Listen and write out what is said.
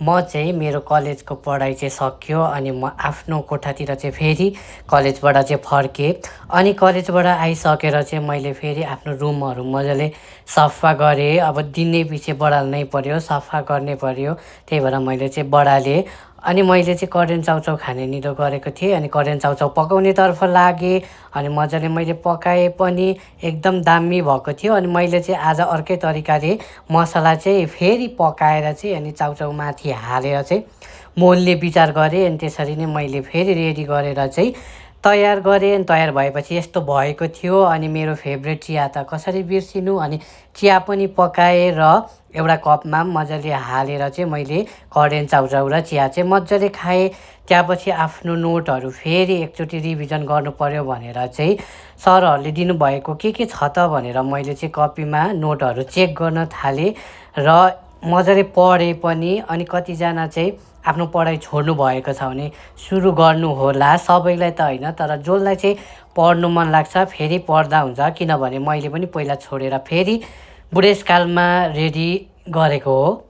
म चाहिँ मेरो कलेजको पढाइ चाहिँ सक्यो अनि म आफ्नो कोठातिर चाहिँ फेरि कलेजबाट चाहिँ फर्केँ। अनि कलेजबाट आइसकेर चाहिँ मैले फेरि आफ्नो रुमहरू मजाले सफा गरेँ। अब दिनै पछि बढाल्नै पर्यो, सफा गर्नै पर्यो, त्यही भएर मैले चाहिँ बढालेँ। अनि मैले चाहिँ करेन्ट चाउचाउ खाने निधो गरेको थिएँ अनि करेन्ट चाउचाउ पकाउनेतर्फ लागेँ। अनि मजाले मैले पकाएँ पनि, एकदम दामी भएको थियो। अनि मैले चाहिँ आज अर्कै तरिकाले मसला चाहिँ फेरि पकाएर चाहिँ अनि चाउचाउ माथि हालेर चाहिँ मोल्ने विचार गरेँ। अनि त्यसरी नै मैले फेरि रेडी गरेर चाहिँ तयार गरेँ। अनि तयार भएपछि यस्तो भएको थियो। अनि मेरो फेभरेट चिया त कसरी बिर्सिनु, अनि चिया पनि पकाएँ र एउटा कपमा मजाले हालेर चाहिँ मैले करेन्ट चाउचाउ र चिया चाहिँ मजाले खाएँ। त्यहाँपछि आफ्नो नोटहरू फेरि एकचोटि रिभिजन गर्नु पर्यो भनेर चाहिँ सरहरूले दिनुभएको के छ त भनेर मैले चाहिँ कपीमा नोटहरू चेक गर्न थालेँ र मजाले पढेँ पनि। अनि कतिजना चाहिँ आफ्नो पढाइ छोड्नु भएको छ भने सुरु गर्नुहोला, सबैलाई त होइन, तर जसलाई चाहिँ पढ्नु मन लाग्छ फेरि पढ्दा हुन्छ। किनभने मैले पनि पहिला छोडेर फेरि बुढेसकालमा रेडी गरेको हो।